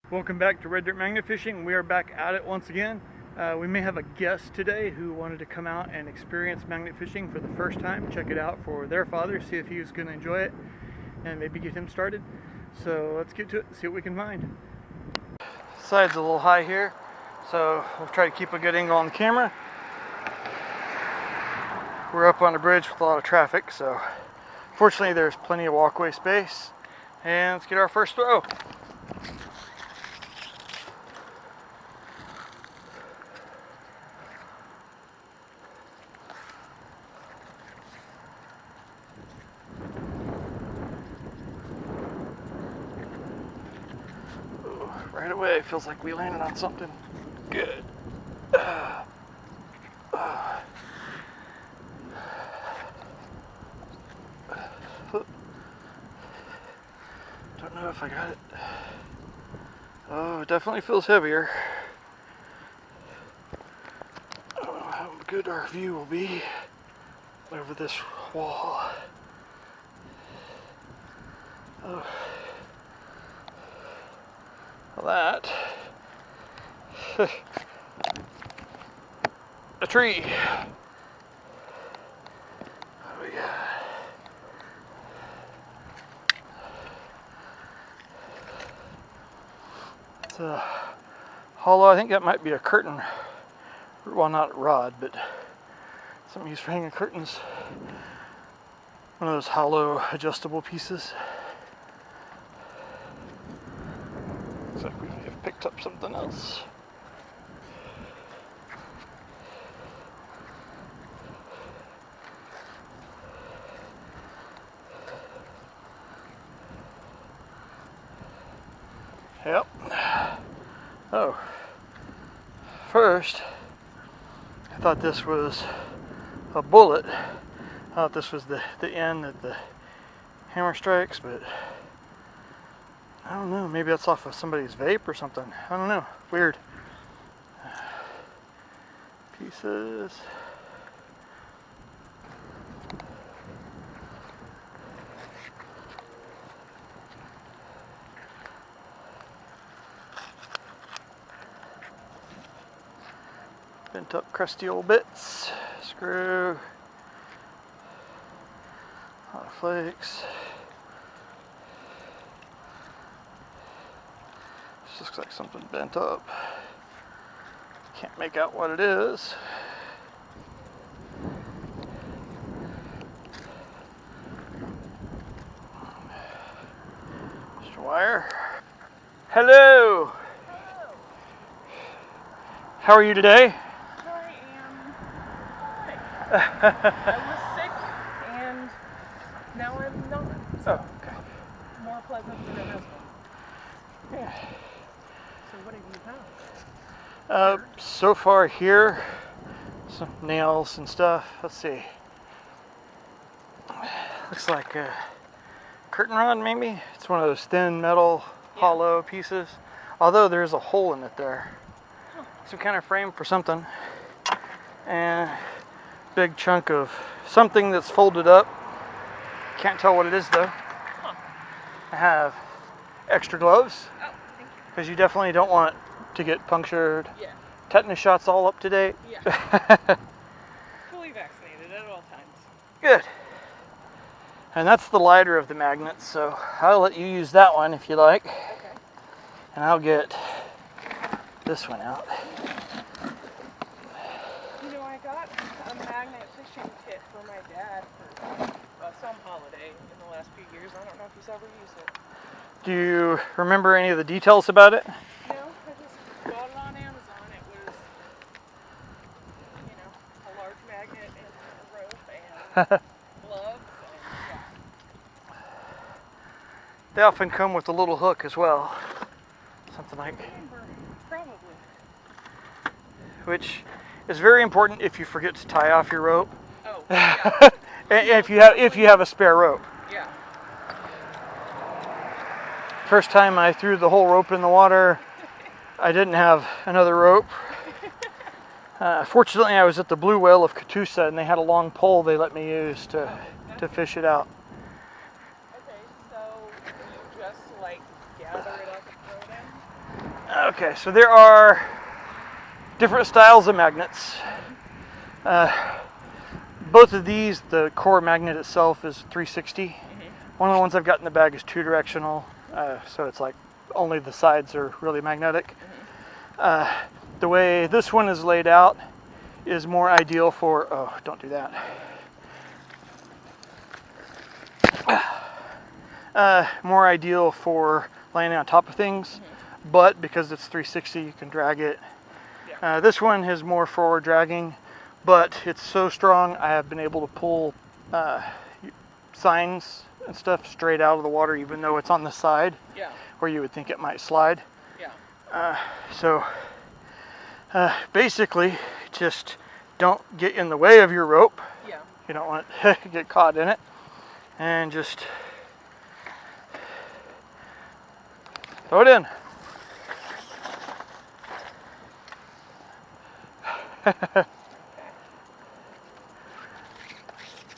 Welcome back to Red Dirt Magnet Fishing. We are back at it once again. We may have a guest today who wanted to come out and experience magnet fishing for the first time, check it out for their father, see if he was going to enjoy it, and maybe get him started. So let's get to it, see what we can find. Side's a little high here, so we'll try to keep a good angle on the camera. We're up on a bridge with a lot of traffic, so fortunately there's plenty of walkway space. And let's get our first throw. Right away, feels like we landed on something good. Don't know if I got it. Oh, it definitely feels heavier. I don't know how good our view will be over this wall. Oh. Well, that. A tree. Oh, yeah. It's a hollow. I think that might be a curtain. Well, not a rod, but something used for hanging curtains. One of those hollow adjustable pieces. Looks like we have picked up something else. Yep. Oh. First, I thought this was a bullet. I thought this was the end that the hammer strikes, but I don't know. Maybe that's off of somebody's vape or something. I don't know. Weird. Pieces. Bent up crusty old bits. Screw. A lot of flakes. This looks like something bent up. Can't make out what it is. Mr. Wire. Hello. Hello. How are you today? I was sick and now I'm not. So okay. more pleasant than it has been. Yeah. So what have you found? So far here, some nails and stuff. Let's see. Looks like a curtain rod maybe. It's one of those thin metal hollow pieces. Although there's a hole in it there. Huh. Some kind of frame for something. And big chunk of something that's folded up. Can't tell what it is though. Huh. I have extra gloves Oh, thank you. because you definitely don't want it to get punctured. Yeah. Tetanus shots all up to date. Yeah. Fully vaccinated at all times. Good. And that's the lighter of the magnets, so I'll let you use that one if you like. Okay. And I'll get this one out. You know, I got a magnet fishing kit for my dad for some holiday in the last few years. I don't know if he's ever used it. Do you remember any of the details about it? No, I just bought it on Amazon. It was, you know, a large magnet and a rope and gloves and yeah. They often come with a little hook as well. Something like, Probably. which is very important if you forget to tie off your rope. Oh, yeah. And if you have a spare rope. Yeah. First time I threw the whole rope in the water, I didn't have another rope. Fortunately, I was at the Blue Whale of Catoosa, and they had a long pole they let me use to fish it out. Okay, so you just like gather it up and throw it in? Okay, so there are different styles of magnets. Both of these, the core magnet itself is 360. One of the ones I've got in the bag is 2-directional, so it's like only the sides are really magnetic. The way this one is laid out is more ideal for, oh, don't do that. More ideal for landing on top of things, but because it's 360, you can drag it. This one is more forward dragging, but it's so strong, I have been able to pull signs and stuff straight out of the water, even though it's on the side where you would think it might slide. So basically, just don't get in the way of your rope. You don't want it to get caught in it, and just throw it in.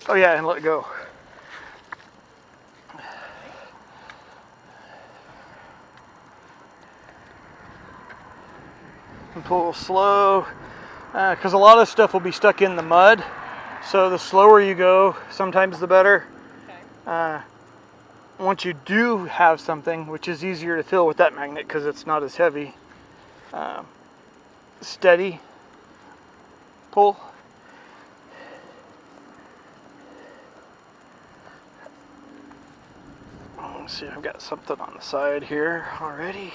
Oh yeah, and let it go. And pull slow, because a lot of stuff will be stuck in the mud. So the slower you go, sometimes the better. Once you do have something, which is easier to fill with that magnet because it's not as heavy, steady pull. Let's see, I've got something on the side here already.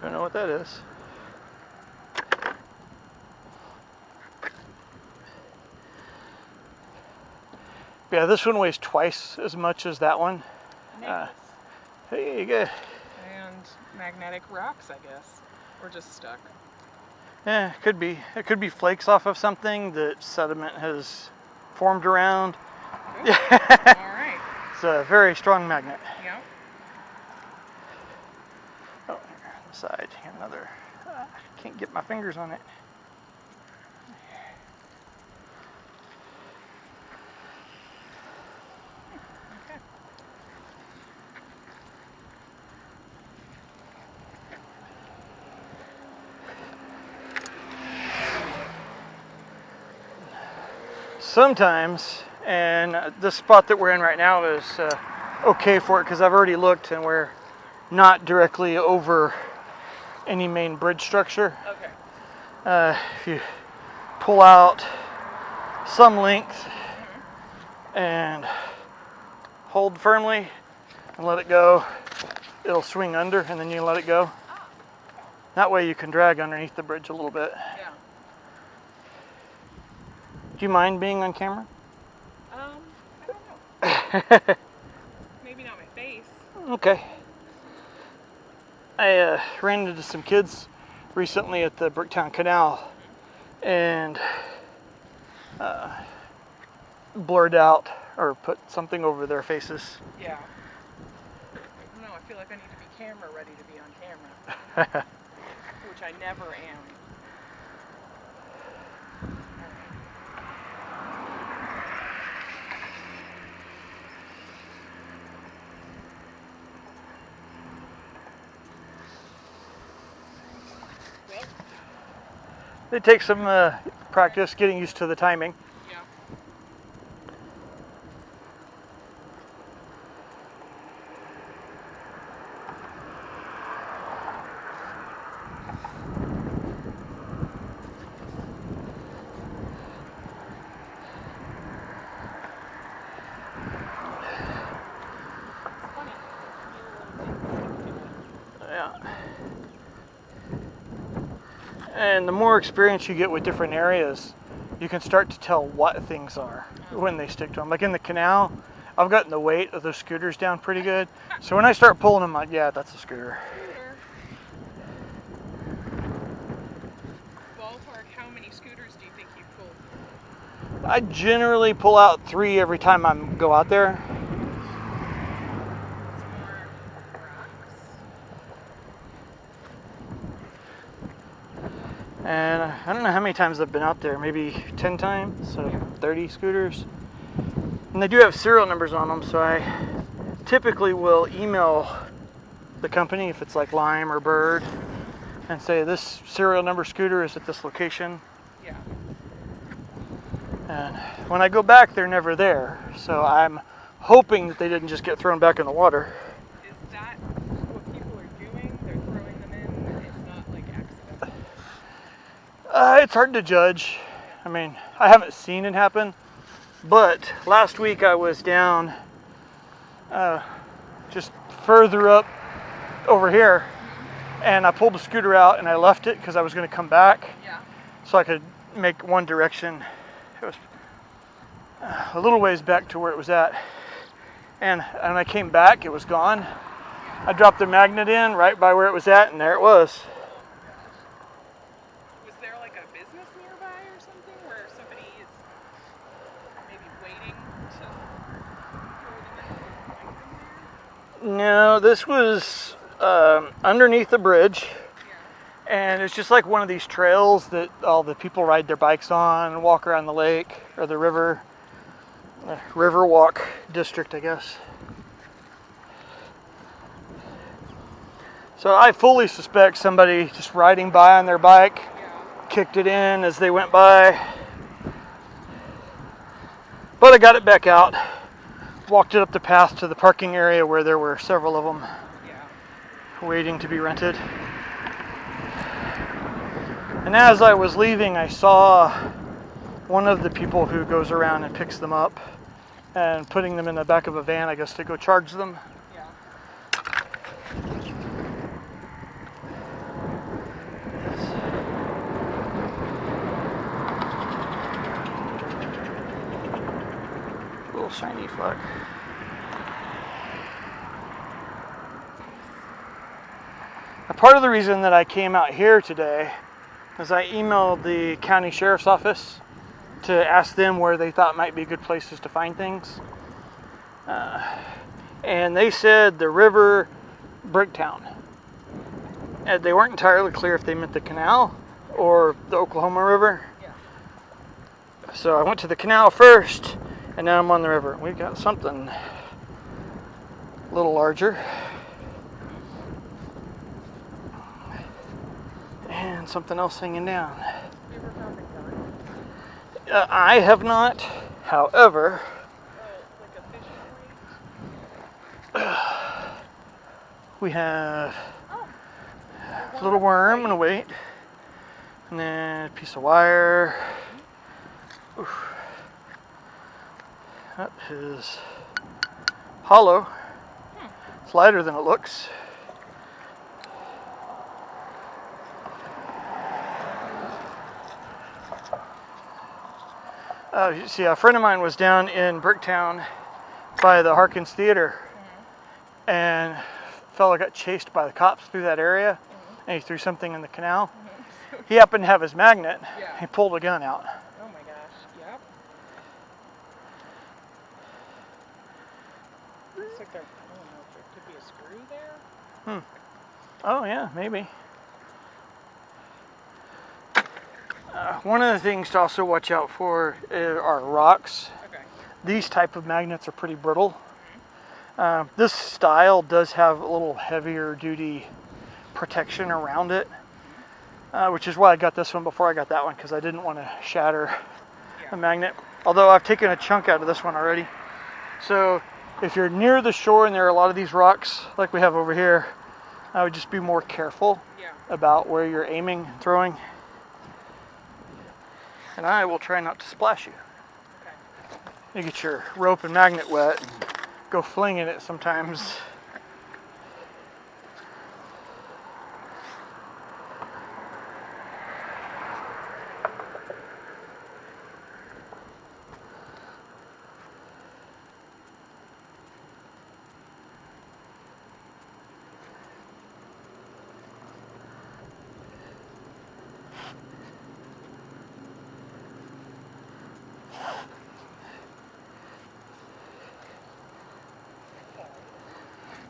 Don't know what that is. Yeah, this one weighs twice as much as that one. Hey, good. And magnetic rocks, I guess, or just stuck. Yeah, it could be. It could be flakes off of something that sediment has formed around. Ooh. All right. It's a very strong magnet. Yeah. Oh, here on the side, another. Can't get my fingers on it. Sometimes, and this spot that we're in right now is okay for it because I've already looked and we're not directly over any main bridge structure. Okay. If you pull out some length and hold firmly and let it go, it'll swing under and then you let it go. That way you can drag underneath the bridge a little bit. Yeah. Do you mind being on camera? I don't know. Maybe not my face. Okay. I ran into some kids recently at the Bricktown Canal and blurred out or put something over their faces. Yeah. I don't know, I feel like I need to be camera ready to be on camera. Which I never am. It takes some practice getting used to the timing. Yeah. Funny. Yeah. And the more experience you get with different areas, you can start to tell what things are when they stick to them. Like in the canal, I've gotten the weight of those scooters down pretty good. So when I start pulling them, I'm like, yeah, that's a scooter. Ballpark, how many scooters do you think you pulled? I generally pull out 3 every time I go out there. And I don't know how many times I've been out there, maybe 10 times, so 30 scooters. And they do have serial numbers on them, so I typically will email the company if it's like Lime or Bird and say this serial number scooter is at this location. Yeah. And when I go back, they're never there, so I'm hoping that they didn't just get thrown back in the water. Is that what people are doing? They're throwing them in. It's not like accidental. It's hard to judge. I mean, I haven't seen it happen, but last week I was down just further up over here, and I pulled the scooter out and I left it because I was going to come back Yeah. so I could make one direction. It was a little ways back to where it was at, and when I came back, it was gone. I dropped the magnet in right by where it was at, and there it was. Was there like a business nearby or something where somebody is maybe waiting to throw them in? No, this was underneath the bridge, and it's just like one of these trails that all the people ride their bikes on and walk around the lake or the river. River Walk District, I guess. So I fully suspect somebody just riding by on their bike kicked it in as they went by. But I got it back out, walked it up the path to the parking area where there were several of them waiting to be rented. And as I was leaving, I saw one of the people who goes around and picks them up and putting them in the back of a van, I guess, to go charge them. Little shiny flag. A part of the reason that I came out here today is I emailed the county sheriff's office to ask them where they thought might be good places to find things. And they said the river, Bricktown. And they weren't entirely clear if they meant the canal or the Oklahoma River. So I went to the canal first, and now I'm on the river. We've got something a little larger. And something else hanging down. You ever found a gun? I have not, however, Like a fishing weight? we have a little worm and a weight, and then a piece of wire. Oof. That is hollow. It's lighter than it looks. You see, a friend of mine was down in Bricktown by the Harkins Theater, and a fellow got chased by the cops through that area, and he threw something in the canal. He happened to have his magnet. He pulled a gun out. Oh my gosh, yep. Looks like there, I don't know if there could be a screw there. Oh yeah, maybe. One of the things to also watch out for are rocks. Okay. These type of magnets are pretty brittle. This style does have a little heavier duty protection around it, which is why I got this one before I got that one, because I didn't want to shatter the magnet. Although I've taken a chunk out of this one already. So if you're near the shore and there are a lot of these rocks like we have over here, I would just be more careful about where you're aiming and throwing. And I will try not to splash you. You get your rope and magnet wet and go flinging it sometimes.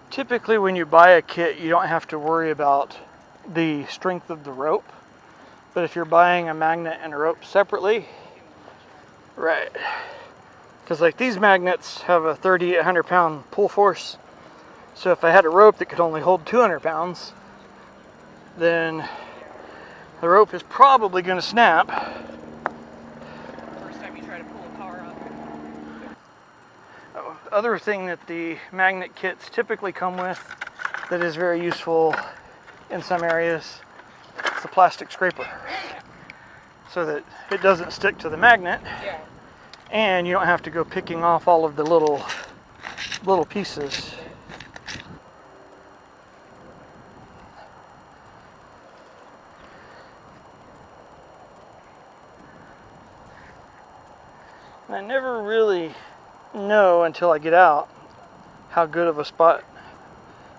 Typically when you buy a kit, you don't have to worry about the strength of the rope. But if you're buying a magnet and a rope separately, right, because like these magnets have a 3,800 pound pull force. So if I had a rope that could only hold 200 pounds, then the rope is probably going to snap. First time you try to pull a car on it. Other thing that the magnet kits typically come with that is very useful in some areas is the plastic scraper, so that it doesn't stick to the magnet, Yeah. and you don't have to go picking off all of the little pieces. And I never really know until I get out how good of a spot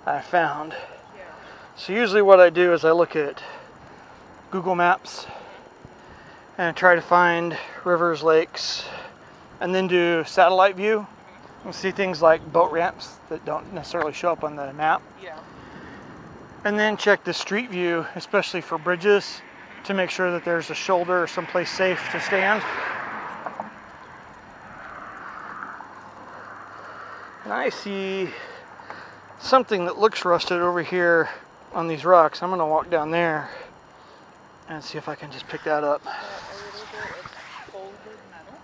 I found. Yeah. So usually what I do is I look at Google Maps and try to find rivers, lakes, and then do satellite view and see things like boat ramps that don't necessarily show up on the map. Yeah. And then check the street view, especially for bridges, to make sure that there's a shoulder or someplace safe to stand. And I see something that looks rusted over here on these rocks. I'm going to walk down there and see if I can just pick that up. A little bit of folded metal.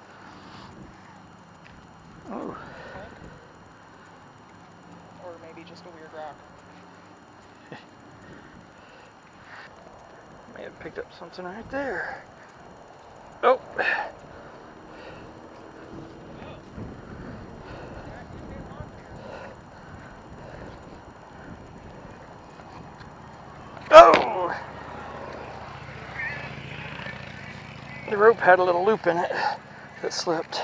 Oh, Or maybe just a weird rock. may have picked up something right there. Oh. Oh! The rope had a little loop in it that slipped.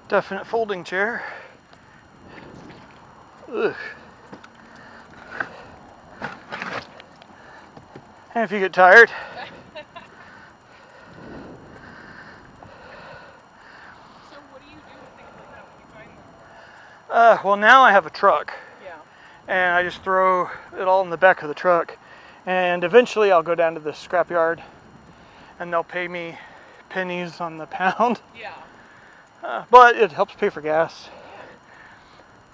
Definite folding chair. Ugh. And if you get tired, So what do you do with things like that when you find them? well, now I have a truck, Yeah. and I just throw it all in the back of the truck, and eventually I'll go down to the scrapyard, and they'll pay me pennies on the pound, Yeah. but it helps pay for gas.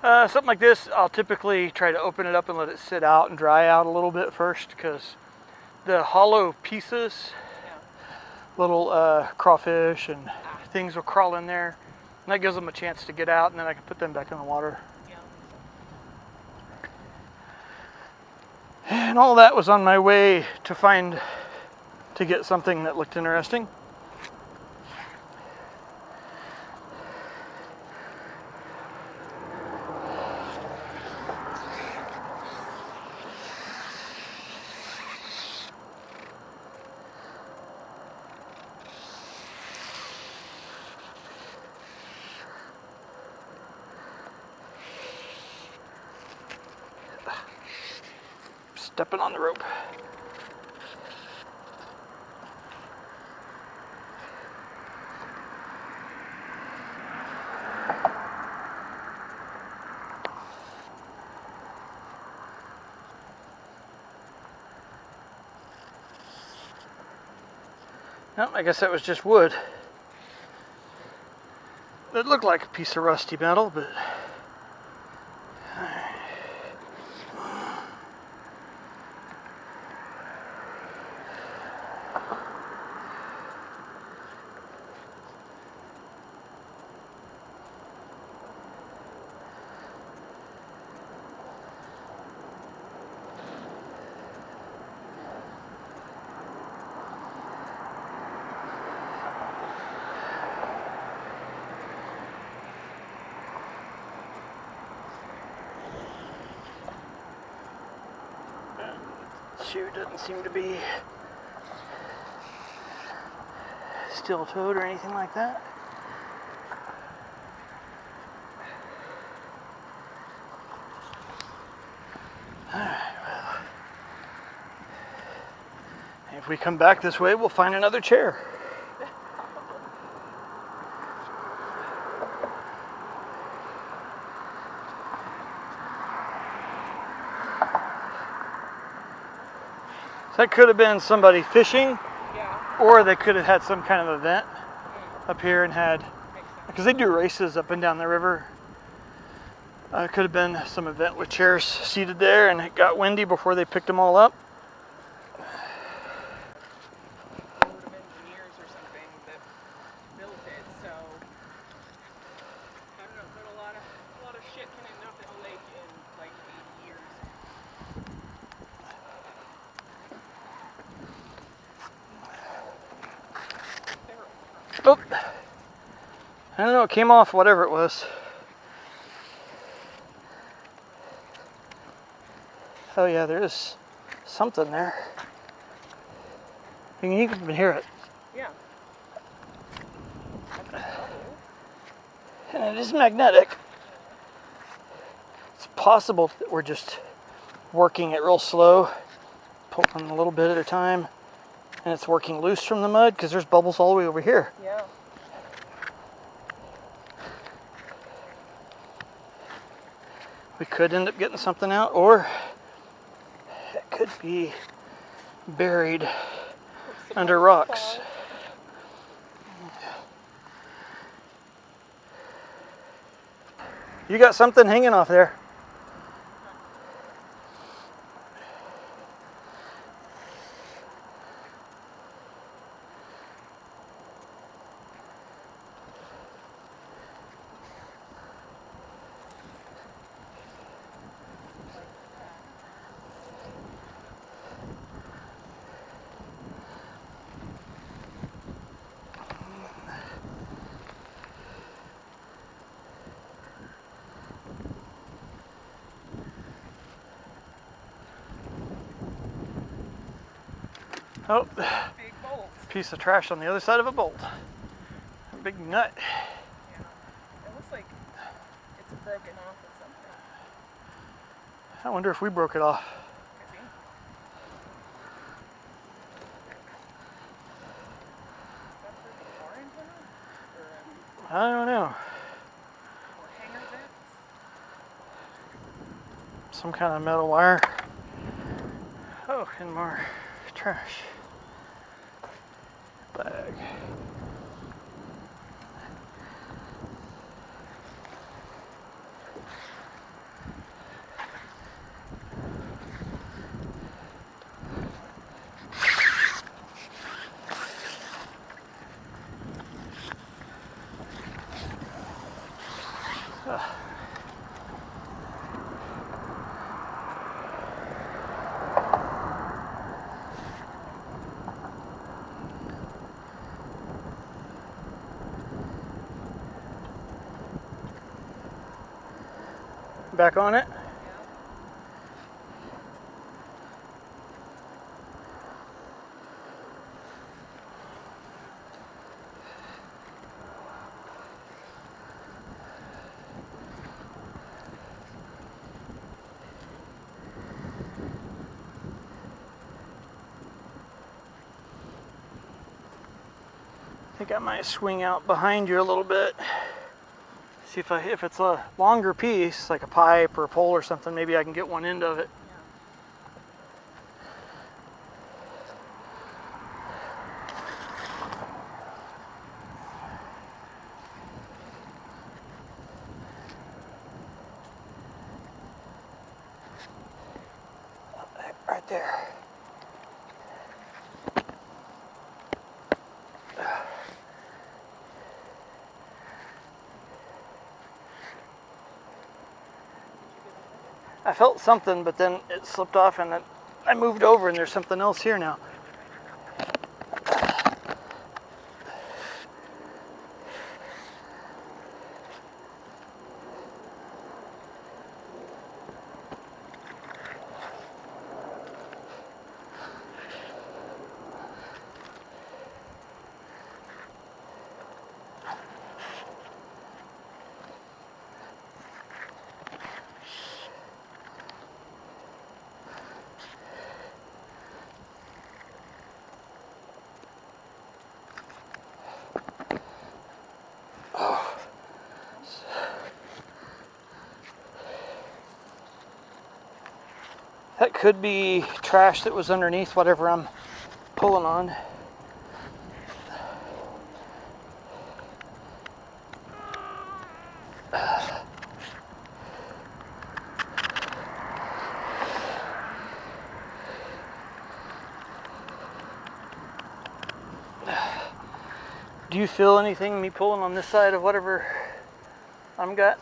Something like this, I'll typically try to open it up and let it sit out and dry out a little bit first, because the hollow pieces, Yeah. little crawfish and things will crawl in there, and that gives them a chance to get out, and then I can put them back in the water. Yeah. And all that was on my way to get something that looked interesting. Stepping on the rope. Nope, I guess that was just wood. It looked like a piece of rusty metal, but shoe doesn't seem to be steel toed or anything like that. Alright, well, If we come back this way, we'll find another chair. So that could have been somebody fishing, Yeah. or they could have had some kind of event up here and had, Makes sense. because they do races up and down the river. It could have been some event with chairs seated there, and it got windy before they picked them all up. Board of engineers or something that built it, so I don't know, but a lot of shit can end up in a lake in like 80 years. Oh, I don't know, it came off, whatever it was. Oh yeah, there is something there. You can even hear it. Yeah. And it is magnetic. It's possible that we're just working it real slow, pulling a little bit at a time, and it's working loose from the mud because there's bubbles all the way over here. Yeah. We could end up getting something out, or it could be buried under rocks. You got something hanging off there. Oh, Big bolts. piece of trash on the other side of a bolt. A big nut. Yeah. It looks like it's broken off or something. I wonder if we broke it off. Could be. Is that for the car antenna? Or I don't know. or hanger vents? Some kind of metal wire. Oh, and more trash. Bag. Back on it. I think I might swing out behind you a little bit. See if it's a longer piece, like a pipe or a pole or something, maybe I can get one end of it. Right there. I felt something, but then it slipped off and then I moved over and there's something else here now. That could be trash that was underneath whatever I'm pulling on. Do you feel anything me pulling on this side of whatever I'm got?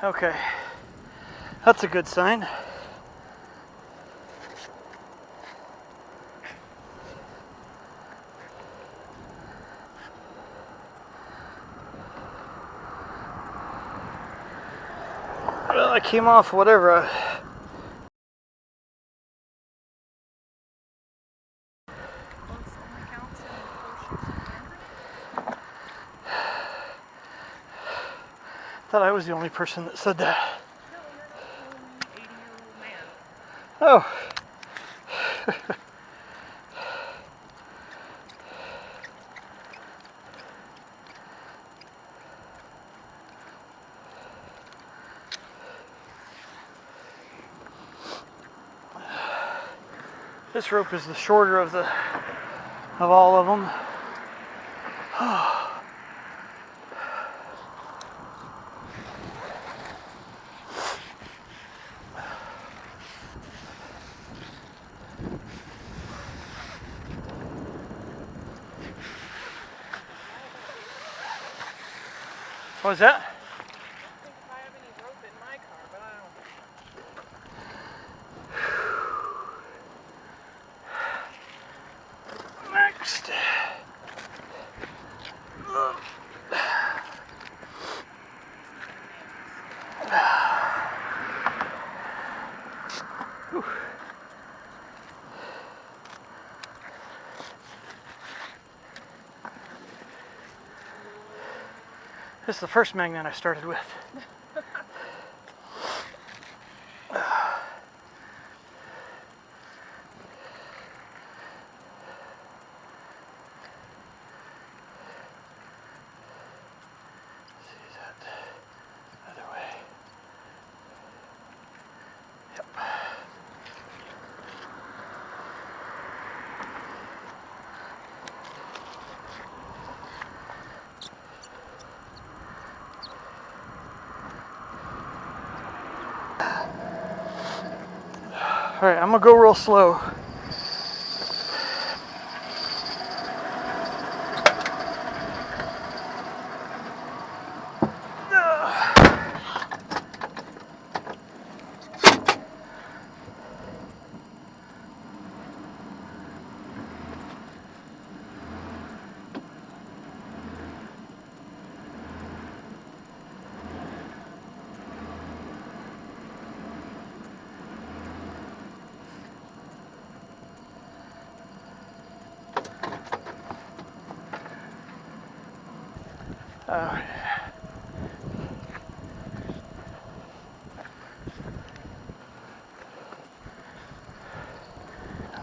Okay, that's a good sign. Well, I came off whatever. Thought I was the only person that said that. No, you're an 80-year-old man. Oh. This rope is the shorter of all of them. What was that? I don't think if I have any rope in my car, but I don't. Next. This is the first magnet I started with. See that other way. Yep. All right, I'm gonna go real slow.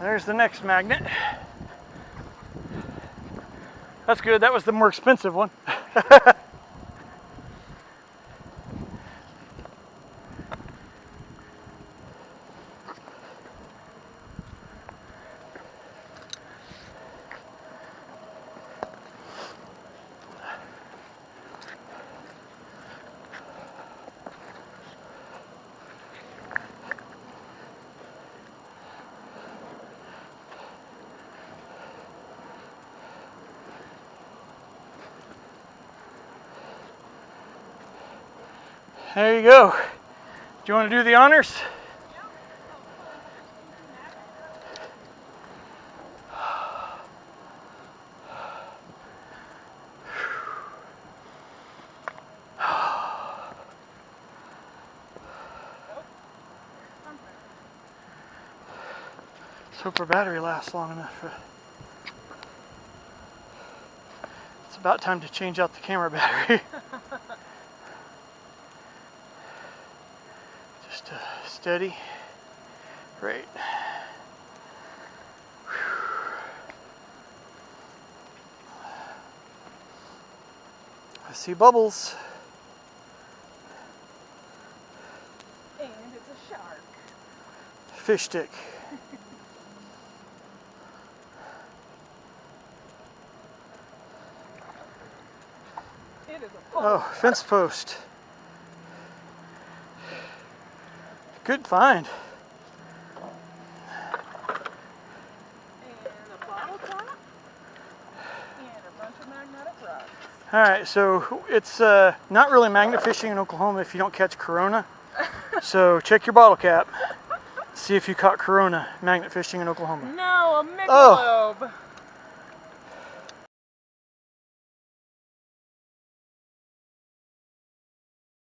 There's the next magnet. That's good. That was the more expensive one. There you go. Do you want to do the honors? Let's hope our battery lasts long enough. It's about time to change out the camera battery. Just steady. Great. I see bubbles. And it's a shark. Fish stick. It is a pole. Oh, fence post. Good find. And a bottle top. And a bunch of magnetic rods. All right, so it's not really magnet fishing in Oklahoma if you don't catch Corona. So check your bottle cap. See if you caught Corona magnet fishing in Oklahoma. No, a Michelob. Oh.